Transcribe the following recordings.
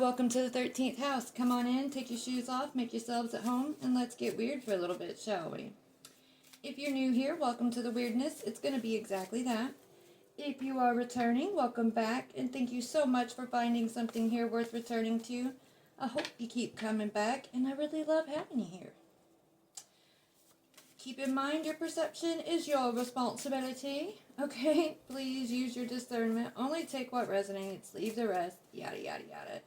welcome to the 13th house. Come on in, take your shoes off, make yourselves at home, and let's get weird for a little bit, shall we? If you're new here, welcome to the weirdness. It's going to be exactly that. If you are returning, welcome back, and thank you so much for finding something here worth returning to. I hope you keep coming back, and I really love having you here. Keep in mind your perception is your responsibility, okay? Please use your discernment. Only take what resonates, leave the rest, yada yada yada.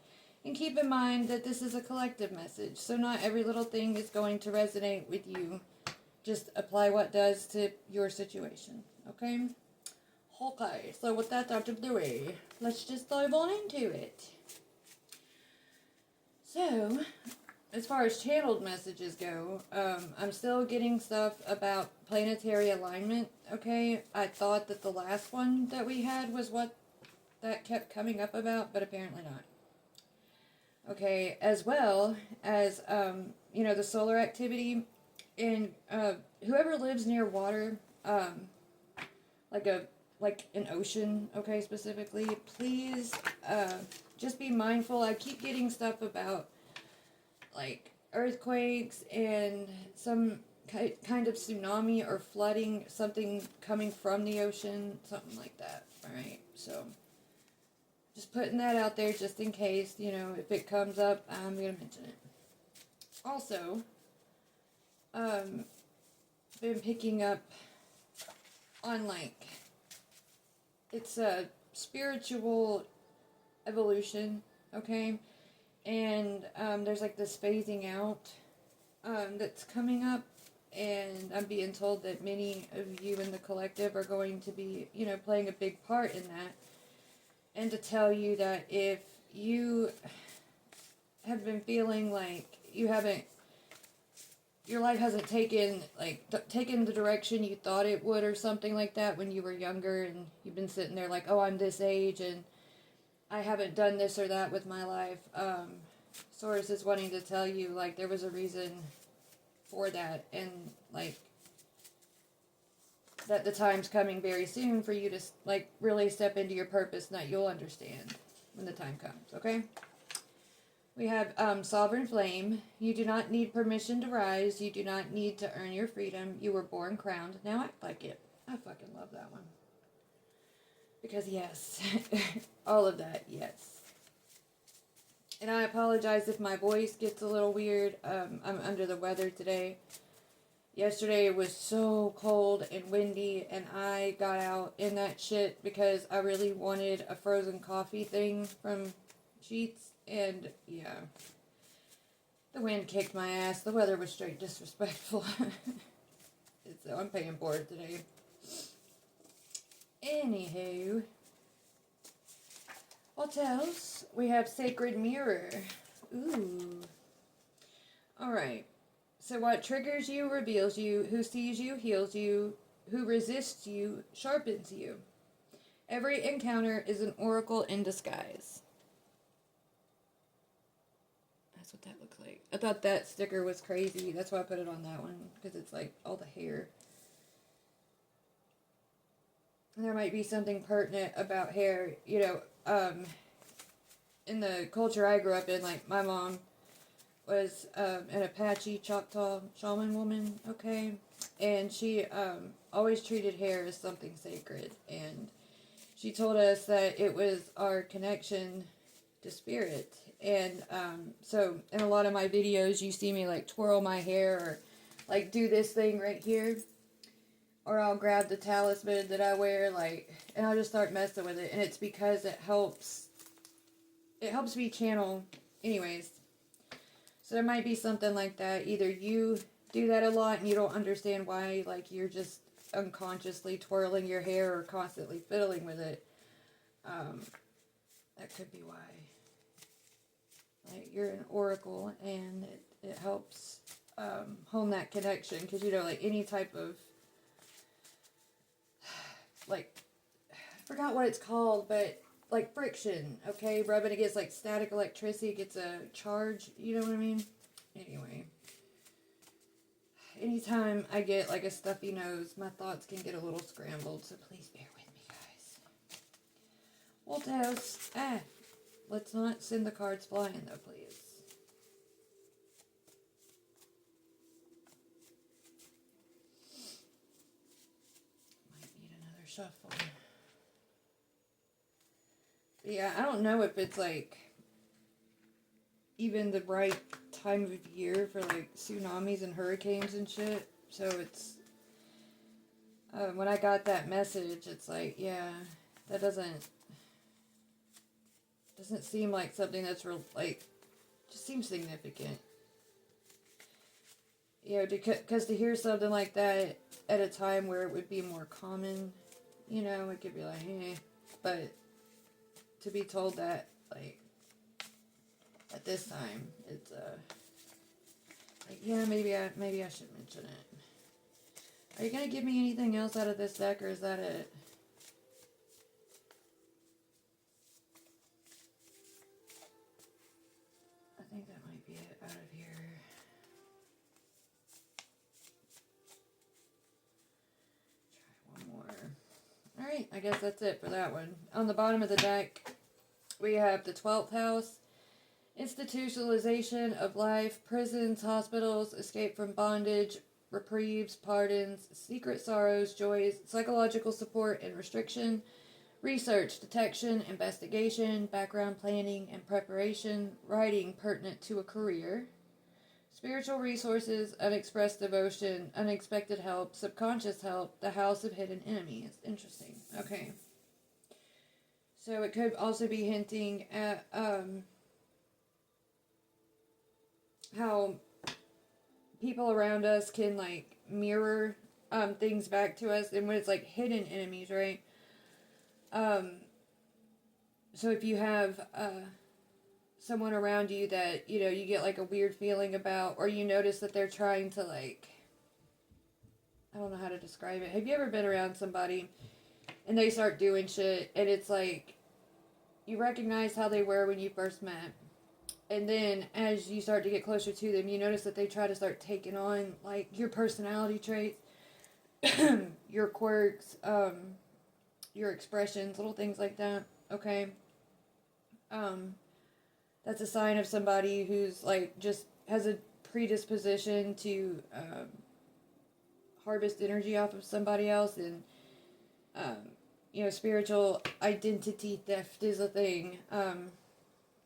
And keep in mind that this is a collective message, so not every little thing is going to resonate with you. Just apply what does to your situation, okay? Okay, so with that out of the way, let's just dive on into it. So, as far as channeled messages go, I'm still getting stuff about planetary alignment, okay? I thought that the last one that we had was what that kept coming up about, but apparently not. Okay, as well as, the solar activity, and whoever lives near water, like an ocean, okay, specifically, please, just be mindful. I keep getting stuff about like earthquakes and some kind of tsunami or flooding, something coming from the ocean, something like that. Alright, so just putting that out there just in case, if it comes up, I'm going to mention it. Also, been picking up on it's a spiritual evolution, okay? And there's this phasing out that's coming up, and I'm being told that many of you in the collective are going to be, playing a big part in that. And to tell you that if you have been feeling like your life hasn't taken the direction you thought it would or something like that when you were younger, and you've been sitting there like, oh, I'm this age and I haven't done this or that with my life. Source is wanting to tell you, there was a reason for that, and, that the time's coming very soon for you to, really step into your purpose, and that you'll understand when the time comes, okay? We have, Sovereign Flame. You do not need permission to rise. You do not need to earn your freedom. You were born crowned. Now act like it. I fucking love that one. Because yes, all of that, yes. And I apologize if my voice gets a little weird. I'm under the weather today. Yesterday it was so cold and windy, and I got out in that shit because I really wanted a frozen coffee thing from Sheetz, and yeah. The wind kicked my ass. The weather was straight disrespectful. So I'm paying for it today. Anywho, what else? We have Sacred Mirror. Ooh. Alright. So what triggers you, reveals you. Who sees you, heals you. Who resists you, sharpens you. Every encounter is an oracle in disguise. That's what that looks like. I thought that sticker was crazy. That's why I put it on that one. Because it's all the hair. There might be something pertinent about hair, in the culture I grew up in, my mom was an Apache Choctaw shaman woman, okay, and she always treated hair as something sacred, and she told us that it was our connection to spirit, and so in a lot of my videos you see me twirl my hair or do this thing right here. Or I'll grab the talisman that I wear, and I'll just start messing with it. And it's because it helps me channel, anyways. So there might be something like that. Either you do that a lot and you don't understand why, you're just unconsciously twirling your hair or constantly fiddling with it. That could be why. You're an oracle, and it helps hone that connection. Because, any type of I forgot what it's called, but friction, okay? Rubbing against static electricity gets a charge, you know what I mean? Anyway. Anytime I get a stuffy nose, my thoughts can get a little scrambled, so please bear with me, guys. What else? Let's not send the cards flying, though, please. Might need another shuffle. But yeah, I don't know if it's, like, even the right time of year for, like, tsunamis and hurricanes and shit. So it's... when I got that message, it's like, yeah, that doesn't seem like something that's just seems significant. You know, because to hear something like that at a time where it would be more common, you know, it could be like, eh. But to be told that, like, at this time, it's, like, yeah, maybe I should mention it. Are you gonna give me anything else out of this deck, or is that it? I think that might be it out of here. Try one more. Alright, I guess that's it for that one. On the bottom of the deck, we have the 12th house. Institutionalization of life, prisons, hospitals, escape from bondage, reprieves, pardons, secret sorrows, joys, psychological support and restriction, research, detection, investigation, background planning and preparation, writing pertinent to a career, spiritual resources, unexpressed devotion, unexpected help, subconscious help, the house of hidden enemies. Interesting. Okay. So it could also be hinting at how people around us can, like, mirror things back to us, and when it's like hidden enemies, right? So if you have someone around you that, you know, you get like a weird feeling about, or you notice that they're trying to, like, I don't know how to describe it. Have you ever been around somebody and they start doing shit and it's like you recognize how they were when you first met, and then as you start to get closer to them, you notice that they try to start taking on, like, your personality traits, your quirks, your expressions, little things like that, okay? That's a sign of somebody who's, like, just has a predisposition to harvest energy off of somebody else, and, you know, spiritual identity theft is a thing,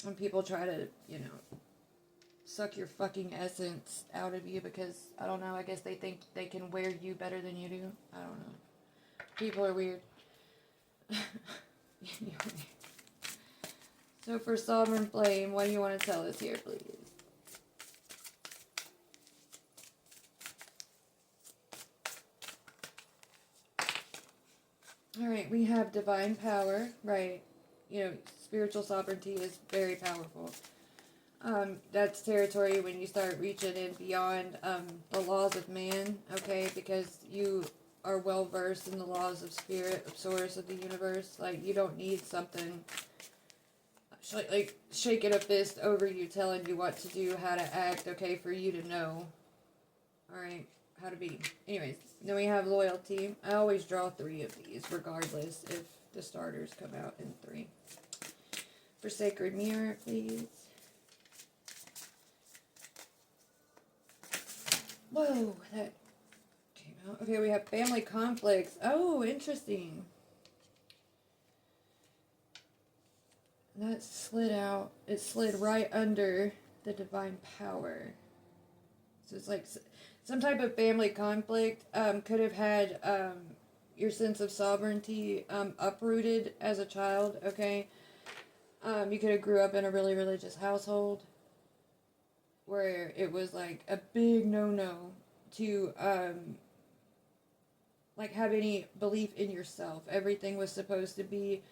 when people try to, you know, suck your fucking essence out of you because, I don't know, I guess they think they can wear you better than you do. I don't know. People are weird. So for Sovereign Flame, what do you want to tell us here, please? Alright, we have Divine Power, right? You know, spiritual sovereignty is very powerful. That's territory when you start reaching in beyond the laws of man, okay? Because you are well versed in the laws of spirit, of source, of the universe. Like, you don't need something like shaking a fist over you, telling you what to do, how to act, okay, for you to know. Alright, how to be. Anyways, then we have Loyalty. I always draw 3 of these, regardless if the starters come out in 3. For Sacred Mirror, please. Whoa, that came out. Okay, we have Family Conflicts. Oh, interesting. That slid out. It slid right under the Divine Power. So it's like some type of family conflict could have had your sense of sovereignty uprooted as a child, okay? You could have grew up in a really religious household where it was like a big no-no to like have any belief in yourself. Everything was supposed to be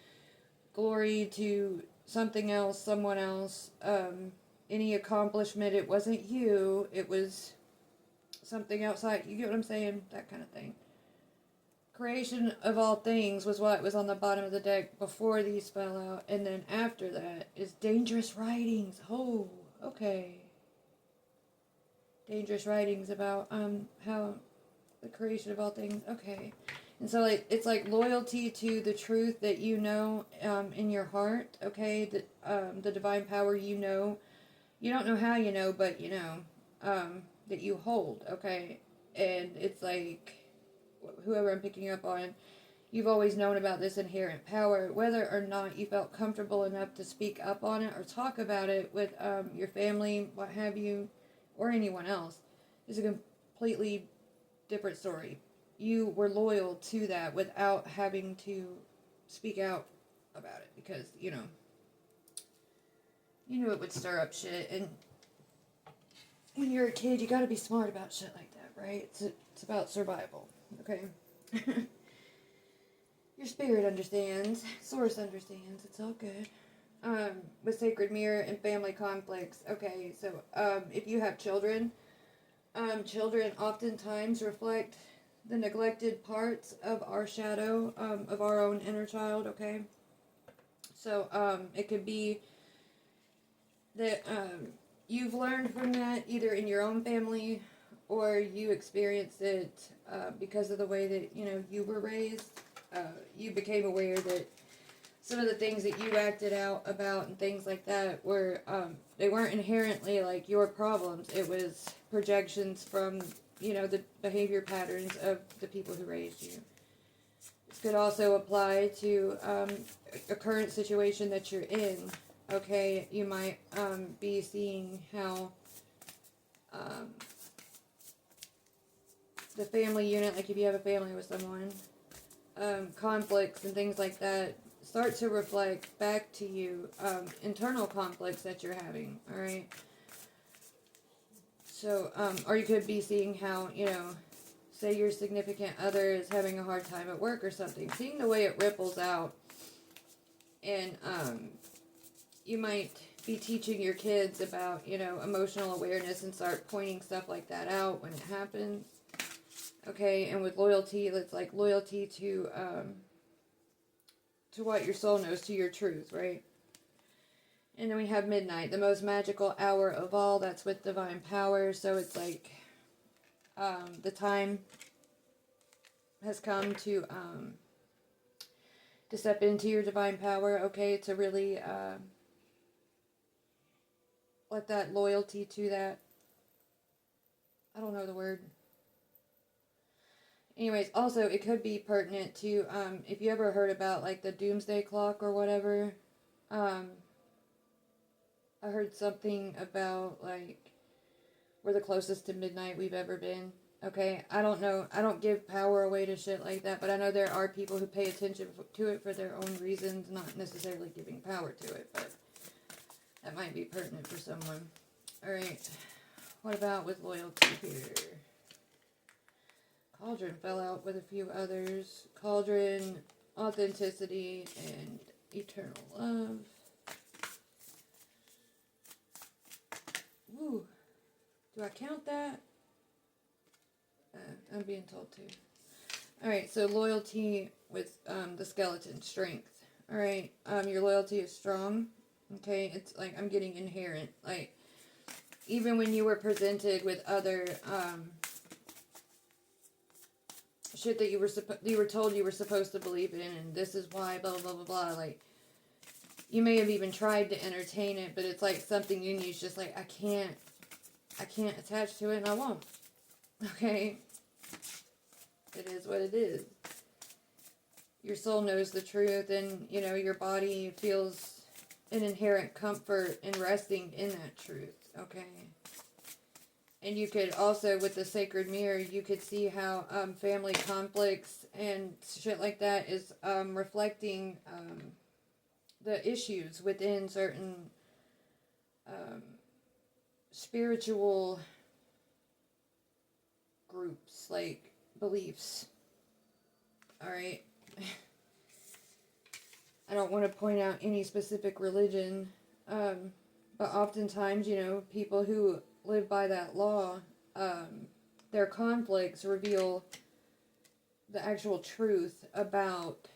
glory to something else, someone else. Any accomplishment, it wasn't you, it was something outside. You get what I'm saying? That kind of thing. Creation of all things was what was on the bottom of the deck before these fell out, and then after that is Dangerous Writings. Oh, okay. Dangerous Writings about how the creation of all things. Okay. And so, like, it's like loyalty to the truth that you know, in your heart, okay? The divine power you know. You don't know how you know, but you know, that you hold, okay? And it's like, whoever I'm picking up on, you've always known about this inherent power, whether or not you felt comfortable enough to speak up on it or talk about it with your family, what have you, or anyone else, is a completely different story. You were loyal to that without having to speak out about it because, you knew it would stir up shit. And when you're a kid, you gotta be smart about shit like that, right? It's about survival, okay? Your spirit understands. Source understands. It's all good. With sacred mirror and family conflicts. Okay, so if you have children, children oftentimes reflect the neglected parts of our shadow, of our own inner child. Okay, so it could be that you've learned from that either in your own family or you experienced it because of the way that you were raised. You became aware that some of the things that you acted out about and things like that were they weren't inherently like your problems. It was projections from the behavior patterns of the people who raised you. This could also apply to a current situation that you're in. Okay, you might be seeing how the family unit, like if you have a family with someone, conflicts and things like that start to reflect back to you internal conflicts that you're having, alright? So, or you could be seeing how, say your significant other is having a hard time at work or something, seeing the way it ripples out, and you might be teaching your kids about, emotional awareness and start pointing stuff like that out when it happens. Okay, and with loyalty, it's like loyalty to what your soul knows, to your truth, right? And then we have midnight, the most magical hour of all. That's with divine power. So it's like the time has come to step into your divine power, okay? To really let that loyalty to that, I don't know the word. Anyways, also, it could be pertinent to, if you ever heard about, like, the doomsday clock or whatever, I heard something about, like, we're the closest to midnight we've ever been, okay? I don't know, I don't give power away to shit like that, but I know there are people who pay attention to it for their own reasons, not necessarily giving power to it, but that might be pertinent for someone. Alright, what about with loyalty here? Cauldron fell out with a few others. Cauldron, authenticity, and eternal love. Woo. Do I count that? I'm being told to. Alright, so loyalty with the skeleton, strength. Alright, your loyalty is strong. Okay, it's like I'm getting inherent. Like, even when you were presented with other shit that you were told you were supposed to believe in, and this is why, blah, blah, blah, blah, like, you may have even tried to entertain it, but it's like something in you is just like, I can't attach to it, and I won't. Okay? It is what it is. Your soul knows the truth, and, your body feels an inherent comfort in resting in that truth, okay? And you could also, with the sacred mirror, you could see how family conflicts and shit like that is reflecting the issues within certain spiritual groups, like beliefs. Alright? I don't want to point out any specific religion, but oftentimes, people who live by that law, their conflicts reveal the actual truth about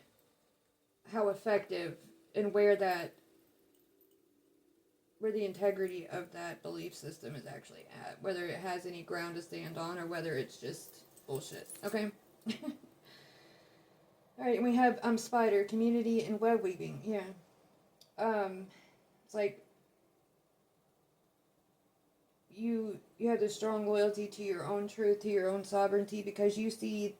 how effective and where the integrity of that belief system is actually at, whether it has any ground to stand on or whether it's just bullshit, okay? Alright, and we have spider, community, and web weaving. Yeah. It's like you have this strong loyalty to your own truth, to your own sovereignty, because you see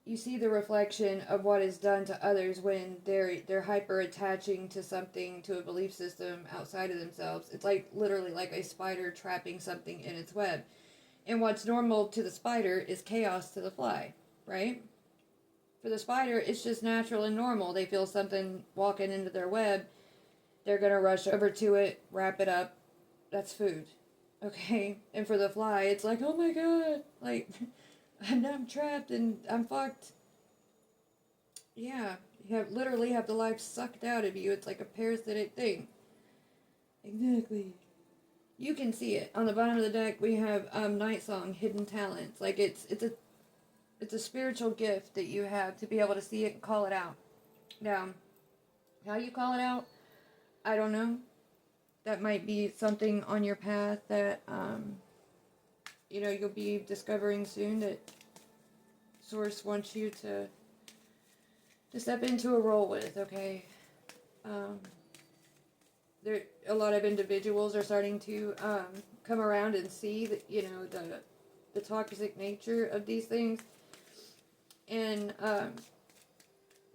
the reflection of what is done to others when they're hyper attaching to something, to a belief system outside of themselves. It's like literally like a spider trapping something in its web. And what's normal to the spider is chaos to the fly, right? For the spider, it's just natural and normal. They feel something walking into their web, they're gonna rush over to it, wrap it up. That's food, okay? And for the fly, it's like, oh my god, like I'm trapped and I'm fucked. Yeah, you have literally have the life sucked out of you. It's like a parasitic thing. Exactly. You can see it on the bottom of the deck. We have Night Song, Hidden Talents. Like it's a spiritual gift that you have to be able to see it and call it out. Now, how you call it out, I don't know. That might be something on your path that you'll be discovering soon, that Source wants you to step into a role with. Okay. There a lot of individuals are starting to come around and see that the toxic nature of these things, and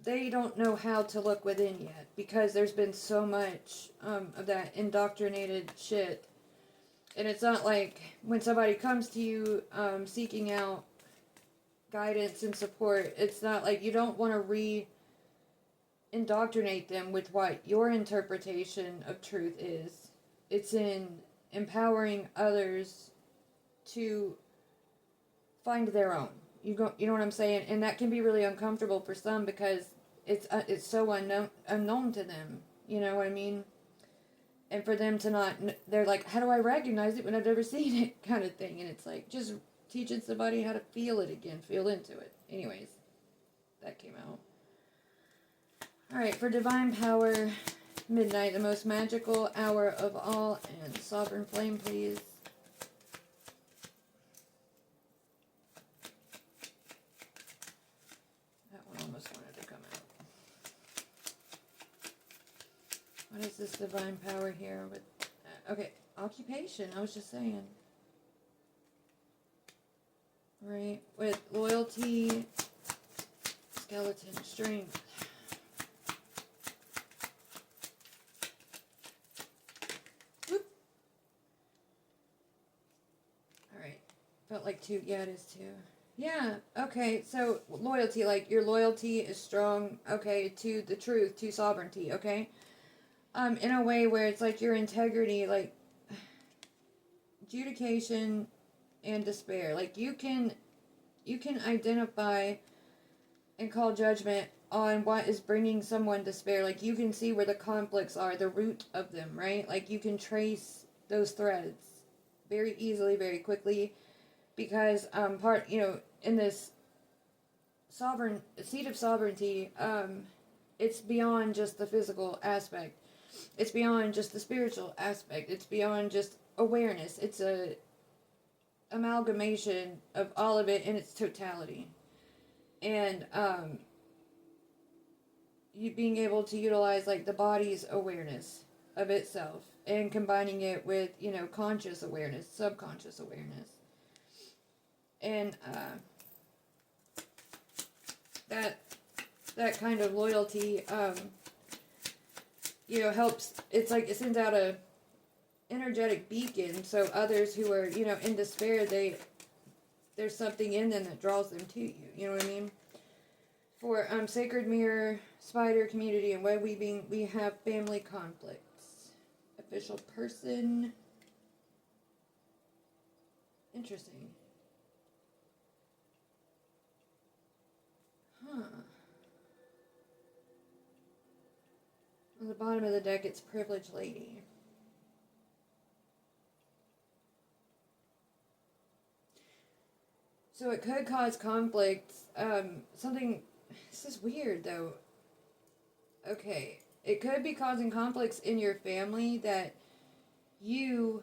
they don't know how to look within yet, because there's been so much of that indoctrinated shit. And it's not like when somebody comes to you seeking out guidance and support, it's not like you don't want to indoctrinate them with what your interpretation of truth is. It's in empowering others to find their own. You know what I'm saying? And that can be really uncomfortable for some, because it's so unknown to them. You know what I mean? And for them to not, they're like, how do I recognize it when I've never seen it, kind of thing. And it's like just teaching somebody how to feel it again, feel into it. Anyways, that came out. Alright, for Divine Power, Midnight, the most magical hour of all, and Sovereign Flame, please. That one almost wanted to come out. What is this Divine Power here? With okay, occupation, I was just saying. Right, with loyalty, skeleton, strength. Felt like two. Yeah, it is two. Yeah, okay. So, loyalty, like your loyalty is strong, okay, to the truth, to sovereignty, okay? In a way where it's like your integrity, like adjudication and despair. Like you can identify and call judgment on what is bringing someone despair. Like you can see where the conflicts are, the root of them, right? Like you can trace those threads very easily, very quickly. Because in this sovereign seat of sovereignty, it's beyond just the physical aspect. It's beyond just the spiritual aspect. It's beyond just awareness. It's a amalgamation of all of it in its totality. And you being able to utilize like the body's awareness of itself and combining it with, conscious awareness, subconscious awareness. And that kind of loyalty, helps. It's like it sends out a energetic beacon, so others who are in despair, there's something in them that draws them to you. You know what I mean? For Sacred Mirror, Spider, Community, and Web Weaving, we have family conflicts. Official person. Interesting. Huh. On the bottom of the deck, it's Privileged Lady. So it could cause conflicts. This is weird, though. Okay. It could be causing conflicts in your family that you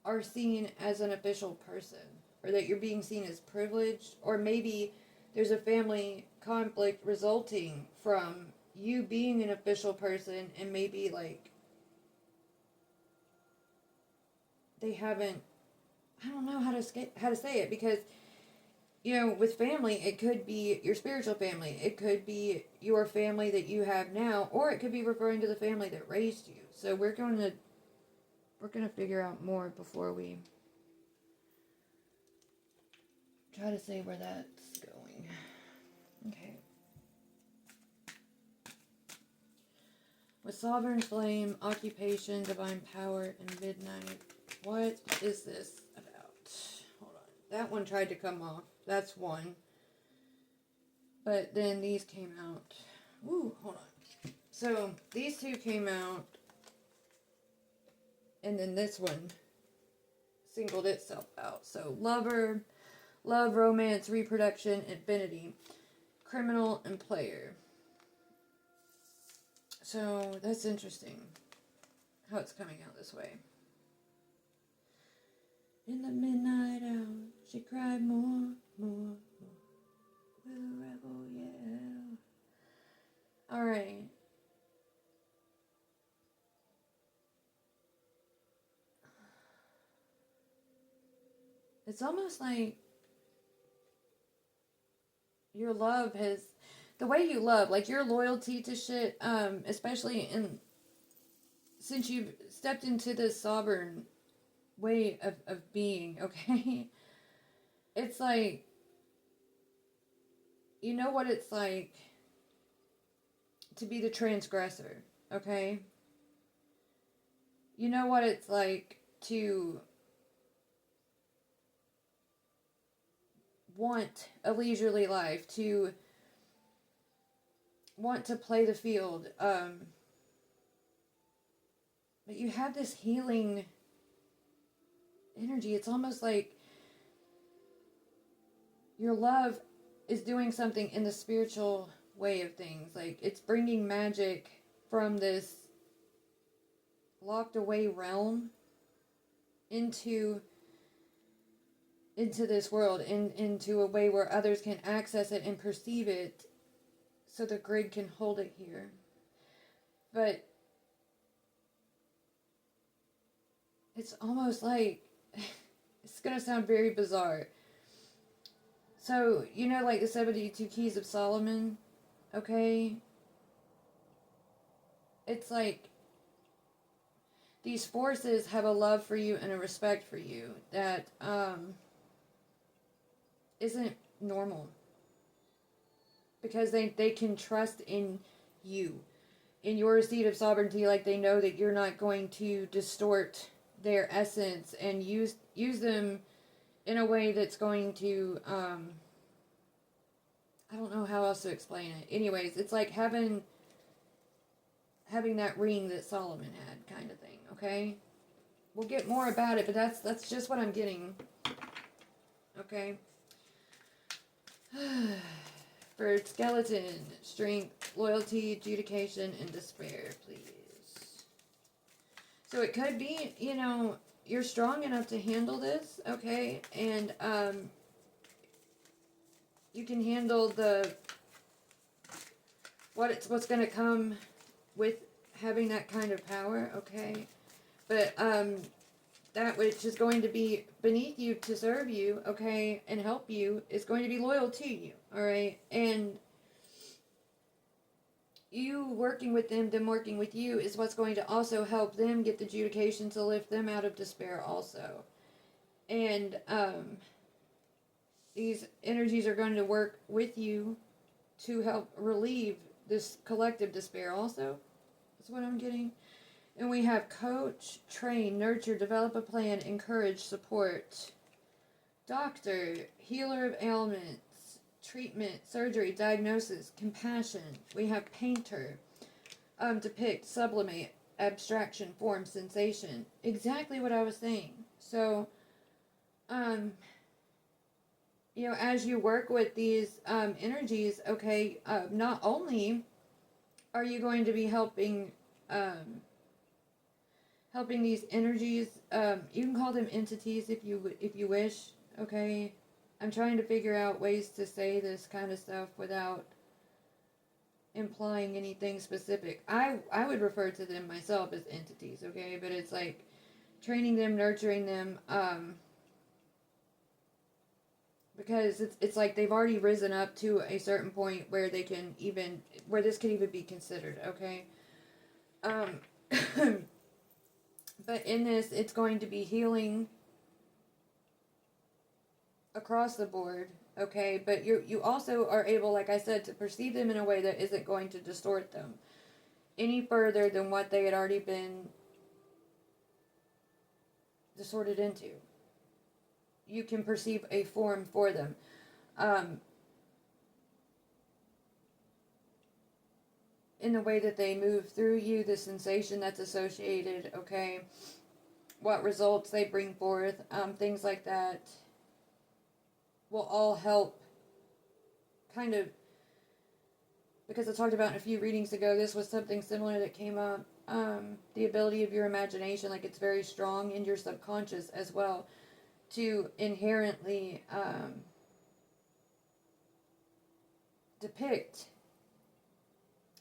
are seen as an official person, or that you're being seen as privileged, or maybe there's a family conflict resulting from you being an official person, and maybe like they haven't, I don't know how to say it, because with family, it could be your spiritual family, it could be your family that you have now, or it could be referring to the family that raised you. So we're going to figure out more before we try to say where that's going. Okay. With Sovereign Flame, Occupation, Divine Power, and Midnight. What is this about? Hold on. That one tried to come off. That's one. But then these came out. Ooh, hold on. So these two came out. And then this one singled itself out. So Lover, Love, Romance, Reproduction, Infinity, Criminal, and Player. So that's interesting how it's coming out this way. In the midnight hour, she cried more, more. With a rebel yell. Alright. It's almost like your love has, the way you love, like your loyalty to shit, especially since you've stepped into this sovereign way of being, okay? It's like, you know what it's like to be the transgressor, okay? You know what it's like to want a leisurely life, to want to play the field, but you have this healing energy. It's almost like your love is doing something in the spiritual way of things. Like it's bringing magic from this locked away realm into this world, into a way where others can access it and perceive it, so the grid can hold it here. But it's almost like, it's gonna sound very bizarre. So, like the 72 Keys of Solomon, okay? It's like these forces have a love for you and a respect for you that isn't normal, because they can trust in you, in your seat of sovereignty. Like they know that you're not going to distort their essence and use them in a way that's going to I don't know how else to explain it. Anyways, it's like having that ring that Solomon had, kind of thing, okay? We'll get more about it, but that's just what I'm getting. Okay? For Skeleton, Strength, Loyalty, Adjudication, and Despair, please. So it could be, you're strong enough to handle this, okay? And you can handle what's going to come with having that kind of power, okay? But that which is going to be beneath you to serve you, okay, and help you, is going to be loyal to you, alright? And you working with them working with you, is what's going to also help them get the adjudication to lift them out of despair also. And these energies are going to work with you to help relieve this collective despair also. That's what I'm getting. And we have coach, train, nurture, develop a plan, encourage, support. Doctor, healer of ailments, treatment, surgery, diagnosis, compassion. We have painter, depict, sublimate, abstraction, form, sensation. Exactly what I was saying. So, as you work with these energies, okay, not only are you going to be helping these energies, you can call them entities if you wish, okay? I'm trying to figure out ways to say this kind of stuff without implying anything specific. I would refer to them myself as entities, okay? But it's like training them, nurturing them, because it's like they've already risen up to a certain point where they can even, where this could even be considered, okay? Um, but in this, it's going to be healing across the board, okay? But you also are able, like I said, to perceive them in a way that isn't going to distort them any further than what they had already been distorted into. You can perceive a form for them. In the way that they move through you, the sensation that's associated, okay? What results they bring forth, things like that will all help kind of, because I talked about in a few readings ago, this was something similar that came up. The ability of your imagination, like it's very strong in your subconscious as well, to inherently depict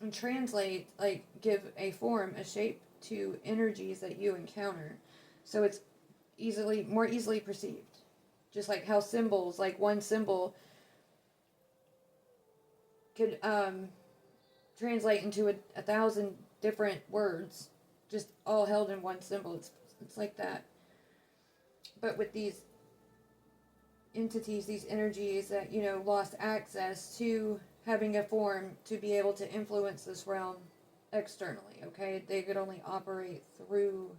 and translate, like give a form, a shape to energies that you encounter. So it's more easily perceived. Just like how symbols, like one symbol could translate into a thousand different words, just all held in one symbol. It's like that. But with these entities, these energies that, lost access to having a form to be able to influence this realm externally, okay? They could only operate through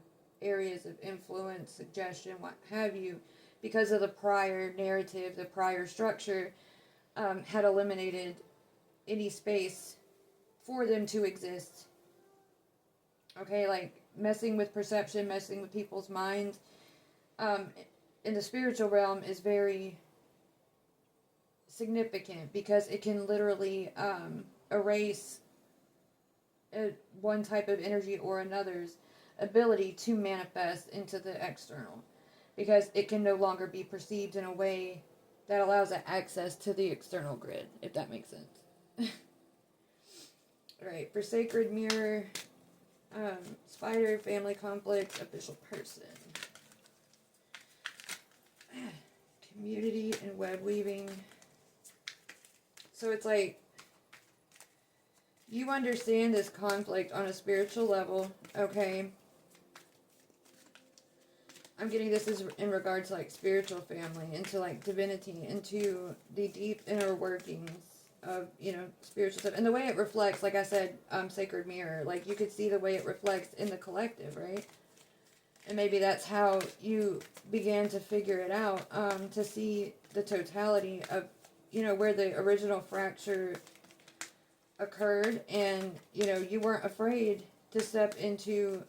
areas of influence, suggestion, what have you, because of the prior narrative, the prior structure had eliminated any space for them to exist. Okay, like messing with perception, messing with people's minds in the spiritual realm is very significant because it can literally erase one type of energy or another's ability to manifest into the external, because it can no longer be perceived in a way that allows it access to the external grid, if that makes sense. Alright, for Sacred Mirror, Spider, Family Conflict, Official Person. Community and web weaving. So it's like, you understand this conflict on a spiritual level, okay? I'm getting this as in regards to like spiritual family, into like divinity, into the deep inner workings of, spiritual stuff. And the way it reflects, like I said, Sacred Mirror, like you could see the way it reflects in the collective, right? And maybe that's how you began to figure it out, to see the totality of, where the original fracture occurred, and, you weren't afraid to step into,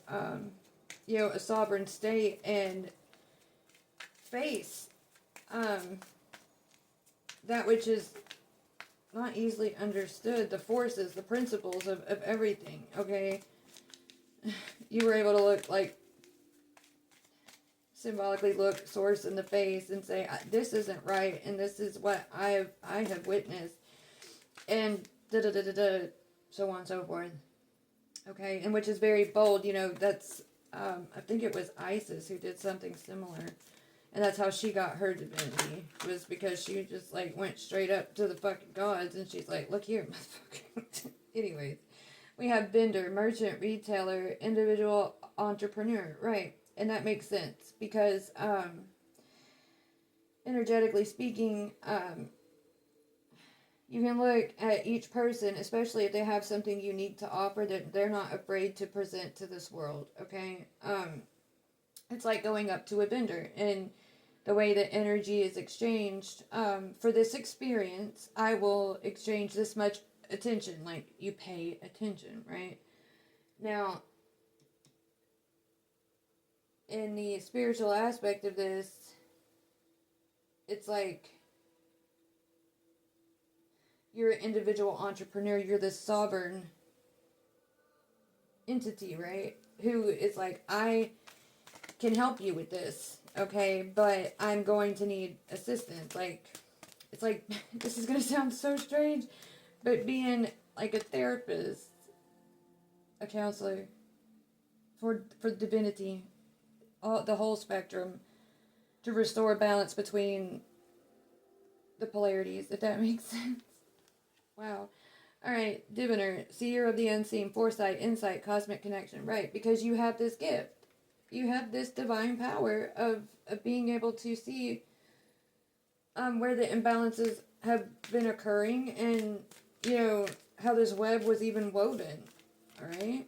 a sovereign state and face that which is not easily understood, the forces, the principles of everything, okay? You were able to look, like, symbolically look Source in the face and say, this isn't right, and this is what I have witnessed, and da-da-da-da-da, so on and so forth, okay? And which is very bold, that's, I think it was Isis who did something similar, and that's how she got her divinity, was because she just, like, went straight up to the fucking gods, and she's like, look here, motherfucker. Anyways, we have vendor, merchant, retailer, individual, entrepreneur, right? And that makes sense, because, energetically speaking, you can look at each person, especially if they have something unique to offer that they're not afraid to present to this world, okay? It's like going up to a vendor, and the way that energy is exchanged, for this experience, I will exchange this much attention, like, you pay attention, right? Now, in the spiritual aspect of this, it's like, you're an individual entrepreneur, you're this sovereign entity, right? Who is like, I can help you with this, okay? But I'm going to need assistance. Like, it's like, this is going to sound so strange, but being like a therapist, a counselor, for divinity, the whole spectrum, to restore balance between the polarities, if that makes sense. Wow. Alright, diviner, seer of the unseen, foresight, insight, cosmic connection. Right, because you have this gift. You have this divine power of being able to see where the imbalances have been occurring, and, you know, how this web was even woven. Alright?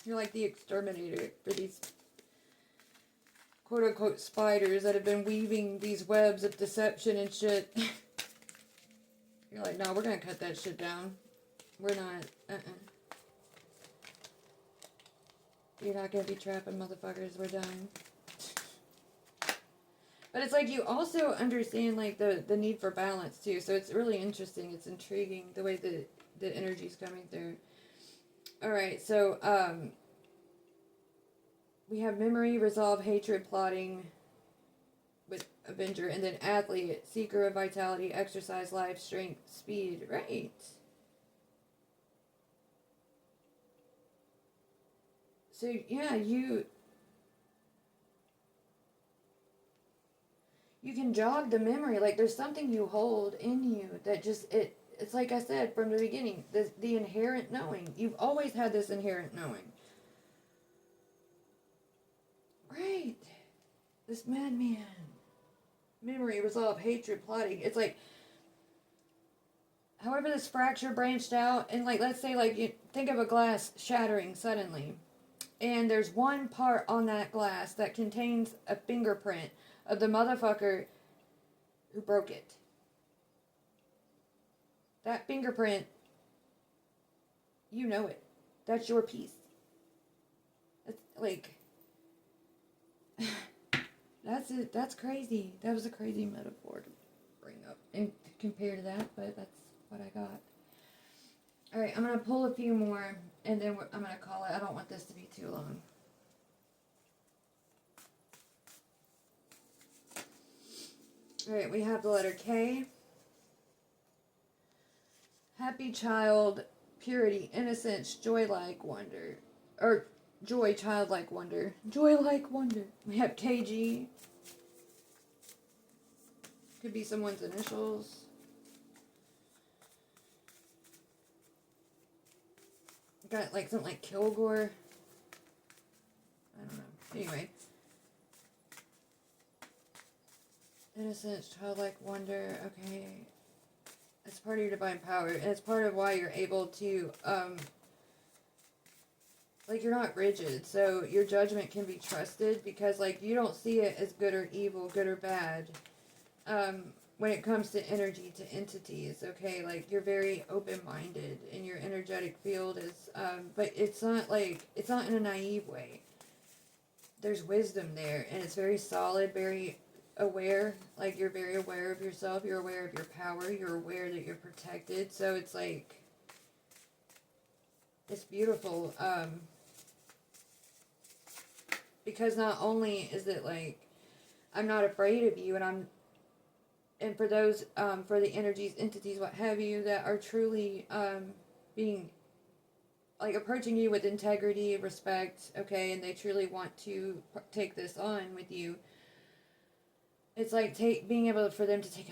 You're like the exterminator for these quote-unquote spiders that have been weaving these webs of deception and shit. You're like, no, we're gonna cut that shit down. We're not, You're not gonna be trapping motherfuckers, we're done. But it's like you also understand, like, the need for balance, too. So it's really interesting. It's intriguing the way the energy's coming through. Alright, so, we have memory, resolve, hatred, plotting with Avenger, and then athlete, seeker of vitality, exercise, life, strength, speed. Right. So, yeah, you can jog the memory. Like, there's something you hold in you that just, it's like I said from the beginning, the inherent knowing. You've always had this inherent knowing. Right. This madman. Memory, resolve, hatred, plotting. It's like, however this fracture branched out, and like, let's say, like, you think of a glass shattering suddenly, and there's one part on that glass that contains a fingerprint of the motherfucker who broke it. That fingerprint, you know it. That's your piece. It's like, that's it. That's crazy. That was a crazy metaphor to bring up and compare to that, but that's what I got. Alright, I'm going to pull a few more, and then I'm going to call it. I don't want this to be too long. Alright, we have the letter K. Happy child, purity, innocence, joy-like wonder. Or, joy, childlike wonder. Joy-like wonder. We have KG. Could be someone's initials. Got like something like Kilgore. I don't know. Anyway. Innocence, childlike wonder. Okay. It's part of your divine power. And it's part of why you're able to, like, you're not rigid. So your judgment can be trusted because, like, you don't see it as good or evil, good or bad. When it comes to energy, to entities, okay? Like, you're very open-minded in your energetic field is, but it's not like, it's not in a naive way. There's wisdom there, and it's very solid, very aware. Like, you're very aware of yourself, you're aware of your power, you're aware that you're protected, so it's like, it's beautiful, because not only is it like, I'm not afraid of you, and for those, for the energies, entities, what have you, that are truly, being, like, approaching you with integrity, respect, okay, and they truly want to take this on with you, it's like being able for them to take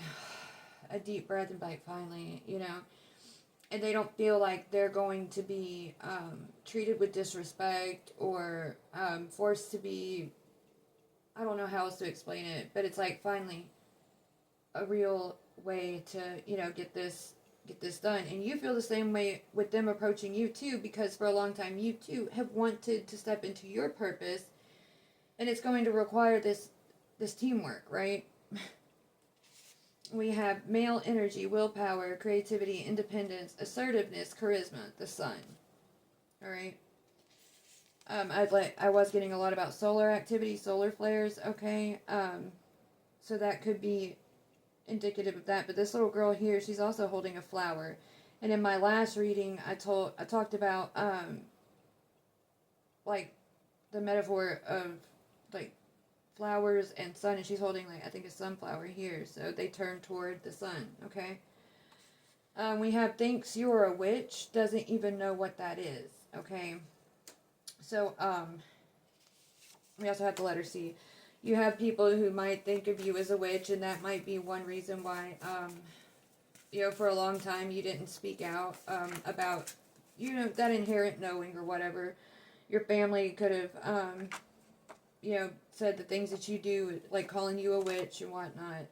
a deep breath and bite finally, you know, and they don't feel like they're going to be, treated with disrespect, or, forced to be, I don't know how else to explain it, but it's like, finally, a real way to, you know, get this done. And you feel the same way with them approaching you too, because for a long time you too have wanted to step into your purpose, and it's going to require this teamwork, right? We have male energy, willpower, creativity, independence, assertiveness, charisma, the sun. All right. I was getting a lot about solar activity, solar flares, okay? So that could be indicative of that, but this little girl here, she's also holding a flower. And in my last reading, I talked about like the metaphor of like flowers and sun, and she's holding like I think a sunflower here, so they turn toward the sun. Okay. We have thinks you're a witch, doesn't even know what that is. Okay. So we also have the letter C. You have people who might think of you as a witch, and that might be one reason why for a long time you didn't speak out about that inherent knowing or whatever. Your family could have said the things that you do, like calling you a witch and whatnot.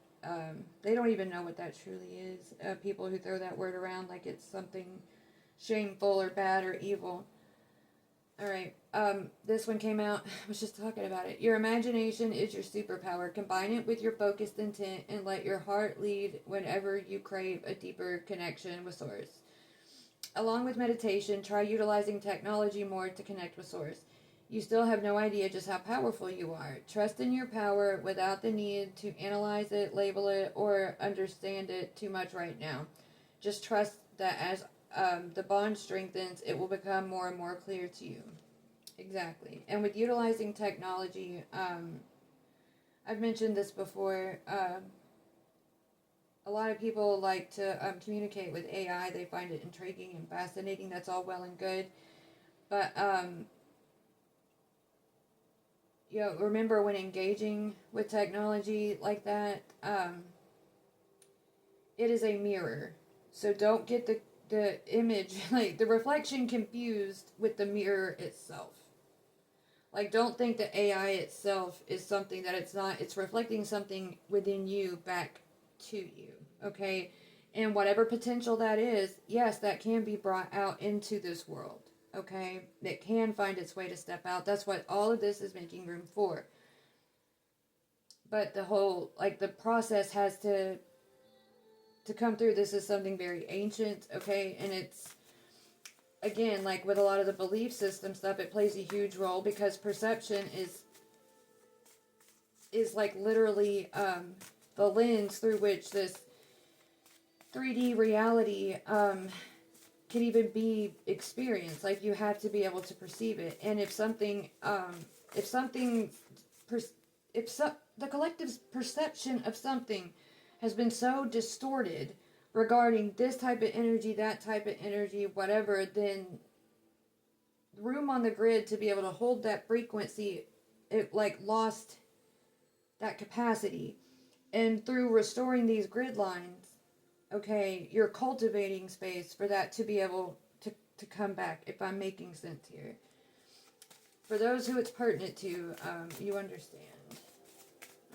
They don't even know what that truly is. People who throw that word around like it's something shameful or bad or evil. Alright, this one came out, I was just talking about it. Your imagination is your superpower. Combine it with your focused intent and let your heart lead whenever you crave a deeper connection with Source. Along with meditation, try utilizing technology more to connect with Source. You still have no idea just how powerful you are. Trust in your power without the need to analyze it, label it, or understand it too much right now. Just trust that as the bond strengthens, it will become more and more clear to you. Exactly. And with utilizing technology, I've mentioned this before. A lot of people like to communicate with AI. They find it intriguing and fascinating. That's all well and good. But, remember when engaging with technology like that, it is a mirror. So don't get the image, like the reflection confused with the mirror itself. Like, don't think that AI itself is something that it's not. It's reflecting something within you back to you, okay? And whatever potential that is, yes, that can be brought out into this world, okay? It can find its way to step out. That's what all of this is making room for. But the whole, the process has to come through. This is something very ancient, okay? And it's, again, like with a lot of the belief system stuff, it plays a huge role because perception is like literally the lens through which this 3D reality can even be experienced. Like, you have to be able to perceive it. And if the collective's perception of something has been so distorted regarding this type of energy, that type of energy, whatever, then room on the grid to be able to hold that frequency, it lost that capacity. And through restoring these grid lines, okay, you're cultivating space for that to be able to come back, if I'm making sense here. For those who it's pertinent to, you understand.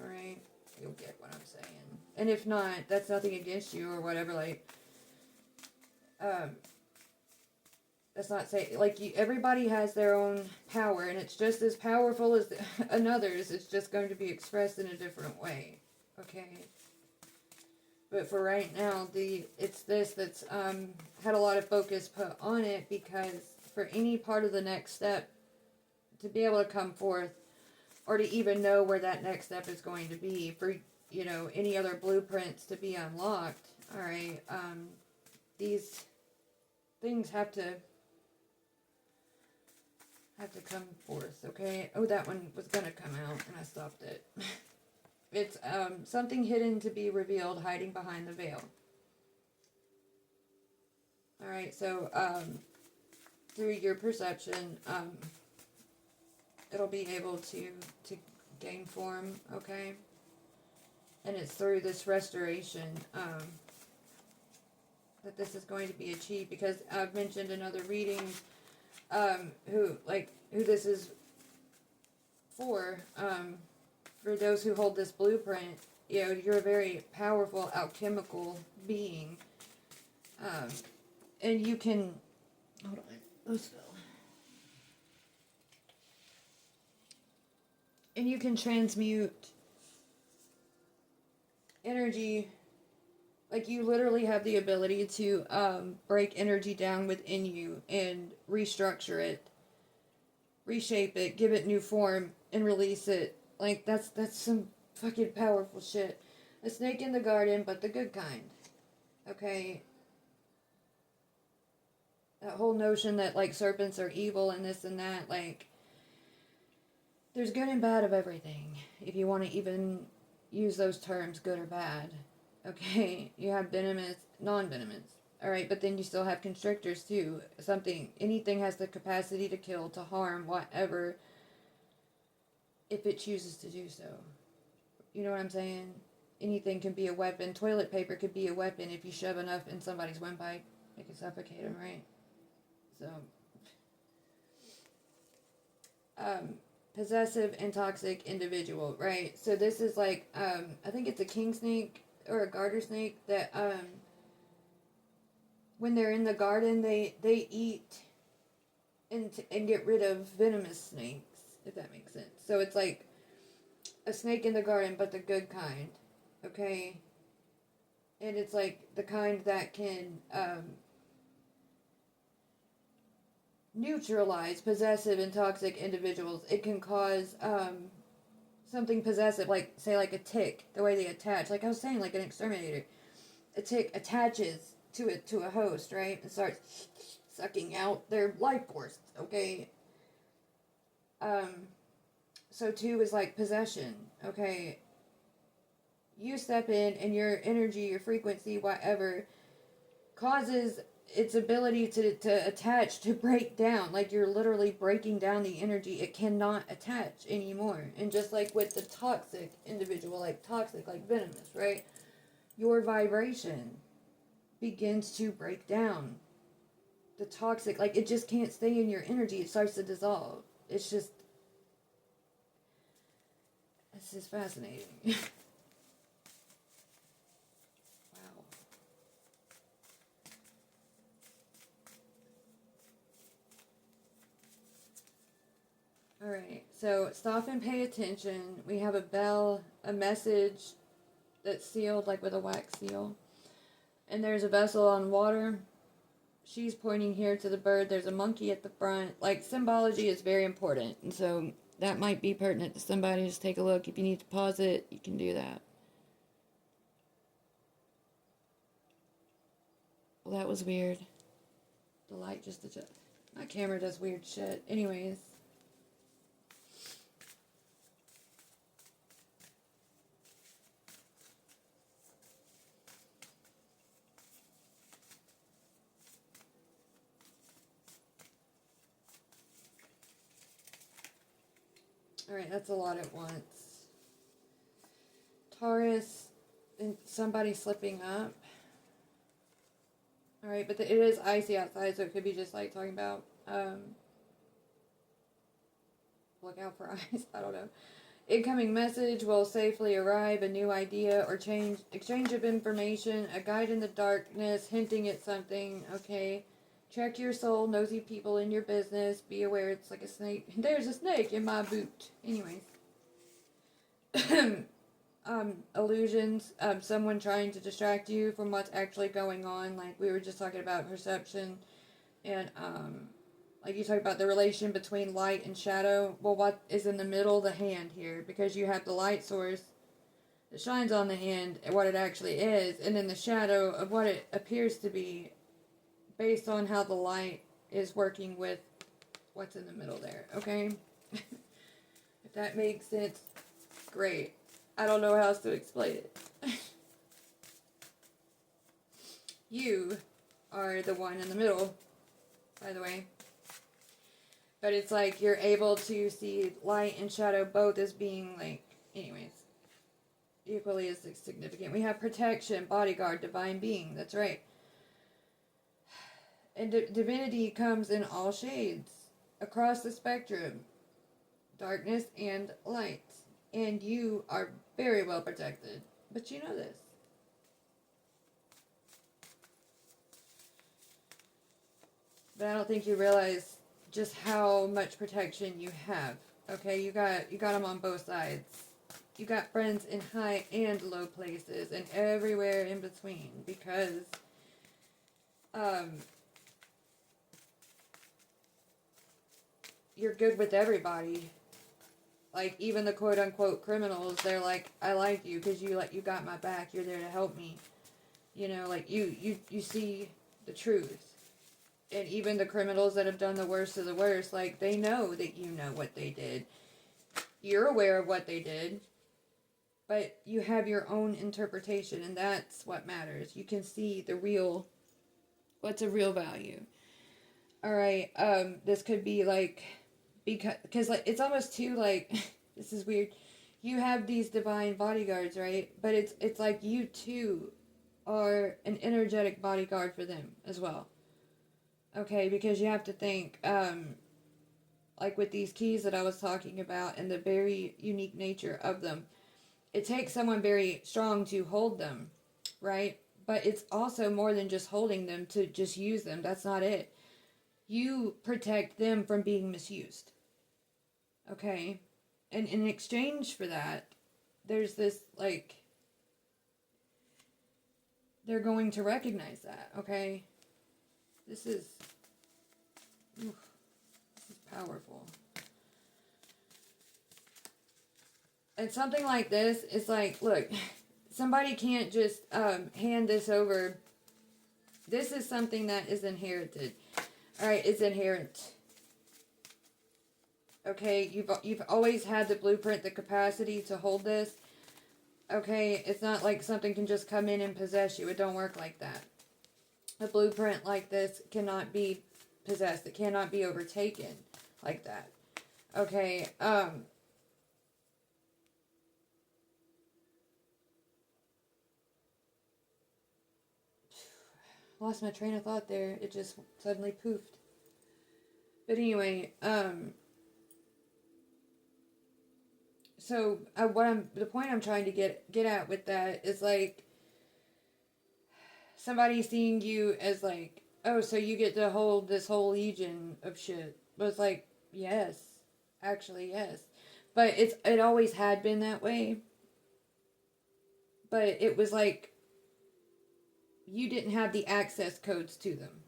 Alright? You'll get what I'm saying. And if not, that's nothing against you or whatever, that's not saying, everybody has their own power, and it's just as powerful as another's. It's just going to be expressed in a different way. Okay? But for right now, it's this that's had a lot of focus put on it, because for any part of the next step to be able to come forth, or to even know where that next step is going to be, for any other blueprints to be unlocked, all right, these things have to come forth. Okay. Oh, that one was gonna come out and I stopped it. It's something hidden to be revealed, hiding behind the veil. All right. So through your perception, it'll be able to gain form. Okay. And it's through this restoration that this is going to be achieved, because I've mentioned in other readings who this is for those who hold this blueprint. You're a very powerful alchemical being, and you can, hold on, let's go. And you can transmute energy. Like, you literally have the ability to break energy down within you and restructure it, reshape it, give it new form, and release it. Like, that's some fucking powerful shit. A snake in the garden, but the good kind. Okay? That whole notion that, serpents are evil and this and that, there's good and bad of everything. If you want to even use those terms, good or bad. Okay, you have venomous, non-venomous. All right, but then you still have constrictors too. Anything has the capacity to kill, to harm, whatever, if it chooses to do so. You know what I'm saying? Anything can be a weapon. Toilet paper could be a weapon if you shove enough in somebody's windpipe. It can suffocate them, right? So, possessive and toxic individual, right? So this is like, I think it's a king snake or a garter snake that, when they're in the garden, they eat and get rid of venomous snakes, if that makes sense. So it's like a snake in the garden, but the good kind, okay? And it's like the kind that can neutralize possessive and toxic individuals. It can cause something possessive, like, say, like a tick, the way they attach. Like I was saying, like an exterminator. A tick attaches to a host, right? And starts sucking out their life force, okay? So 2 is like possession, okay? You step in and your energy, your frequency, whatever, causes its ability to attach, to break down. Like you're literally breaking down the energy. It cannot attach anymore. And just like with the toxic individual, like toxic, like venomous, right? Your vibration begins to break down. The toxic, like it just can't stay in your energy. It starts to dissolve. It's just fascinating. Wow. Alright, so stop and pay attention. We have a bell, a message that's sealed like with a wax seal. And there's a vessel on water. She's pointing here to the bird. There's a monkey at the front. Like, symbology is very important. And so that might be pertinent to somebody. Just take a look. If you need to pause it, you can do that. Well, that was weird. The light just adjusted. My camera does weird shit. Anyways. Alright, that's a lot at once. Taurus and somebody slipping up. Alright, but it is icy outside, so it could be just like talking about, look out for ice. I don't know. Incoming message will safely arrive, a new idea or exchange of information, a guide in the darkness, hinting at something, okay? Check your soul, nosy people in your business, be aware it's like a snake. There's a snake in my boot. Anyways. Illusions, someone trying to distract you from what's actually going on. Like we were just talking about perception, and like you talk about the relation between light and shadow. Well, what is in the middle of the hand here? Because you have the light source that shines on the hand and what it actually is, and then the shadow of what it appears to be based on how the light is working with what's in the middle there, okay? If that makes sense, great. I don't know how else to explain it. You are the one in the middle, by the way. But it's like you're able to see light and shadow both as being like, anyways, equally as significant. We have protection, bodyguard, divine being. That's right. And divinity comes in all shades, across the spectrum, darkness and light. And you are very well protected. But you know this. But I don't think you realize just how much protection you have. Okay, you got them on both sides. You got friends in high and low places and everywhere in between, because you're good with everybody. Like, even the quote-unquote criminals, they're like, I like you because you got my back. You're there to help me. You know, like, you see the truth. And even the criminals that have done the worst of the worst, like, they know that you know what they did. You're aware of what they did, but you have your own interpretation, and that's what matters. You can see the real, what's a real value. All right, this could be like, because like it's almost too like, this is weird. You have these divine bodyguards, right? But it's like you too are an energetic bodyguard for them as well. Okay, because you have to think, like with these keys that I was talking about and the very unique nature of them, it takes someone very strong to hold them, right? But it's also more than just holding them to just use them. That's not it. You protect them from being misused. Okay? And in exchange for that, there's this like, they're going to recognize that, okay? This is, oof, this is powerful. And something like this is like, look, somebody can't just hand this over. This is something that is inherited. All right, it's inherent. Okay, you've always had the blueprint, the capacity to hold this. Okay, it's not like something can just come in and possess you. It don't work like that. A blueprint like this cannot be possessed. It cannot be overtaken like that. Okay, lost my train of thought there. It just suddenly poofed. But anyway, so the point I'm trying to get at with that is like, somebody seeing you as like, oh, so you get to hold this whole legion of shit. But it's like, yes, actually yes, but it always had been that way. But it was like, you didn't have the access codes to them.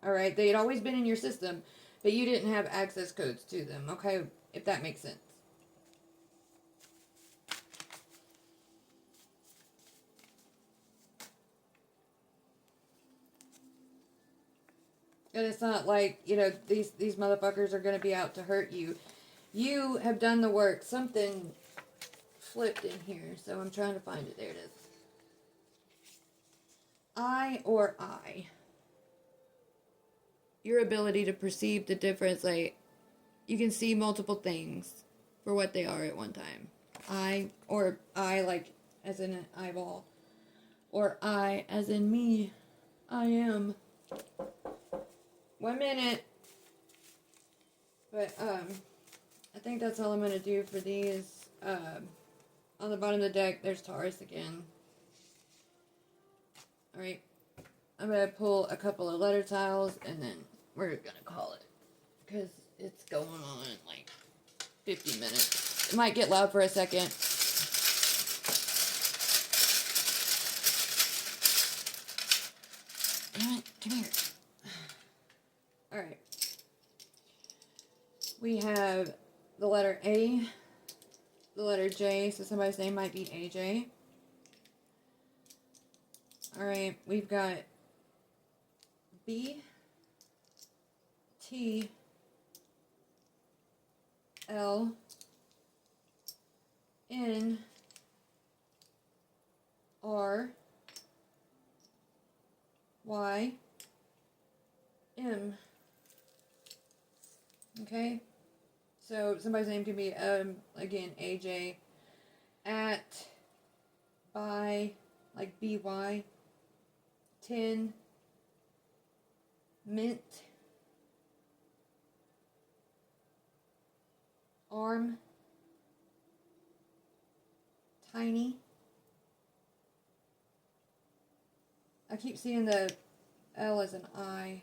All right, they had always been in your system, but you didn't have access codes to them. Okay, if that makes sense. And it's not like, these motherfuckers are going to be out to hurt you. You have done the work. Something flipped in here, so I'm trying to find it. There it is. I. Your ability to perceive the difference, like, you can see multiple things for what they are at one time. I like as in an eyeball. Or I as in me. I am. 1 minute. But, I think that's all I'm going to do for these. On the bottom of the deck, there's Taurus again. Alright. I'm going to pull a couple of letter tiles, and then we're going to call it. Because it's going on like 50 minutes. It might get loud for a second. Damn it, come here. Alright. We have the letter A, the letter J, so somebody's name might be AJ. Alright, we've got B, T, L, N, R, Y, M. Okay? So somebody's name could be, again, AJ, at, by, like BY, 10, mint, arm, tiny. I keep seeing the L as an I.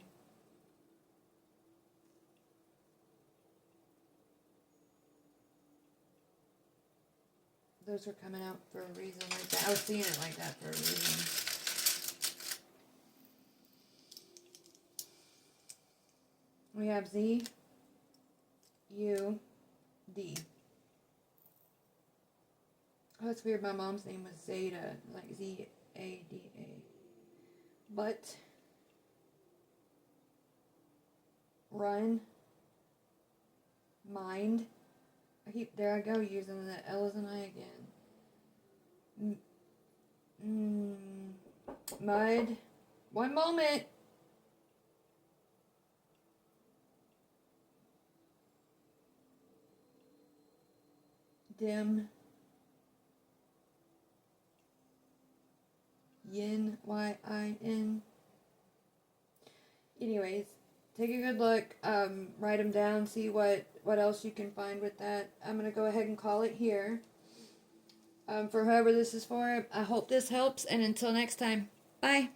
Those are coming out for a reason like that. I was seeing it like that for a reason. We have Z, U, D. Oh, that's weird. My mom's name was Zeta, like Z-A-D-A. But, run, mind. There I go, using the L as an I again. Mud. One moment. Dim. Yin. Y-I-N. Anyways, take a good look. Write them down. See what else you can find with that. I'm going to go ahead and call it here. For whoever this is for, I hope this helps. And until next time, bye.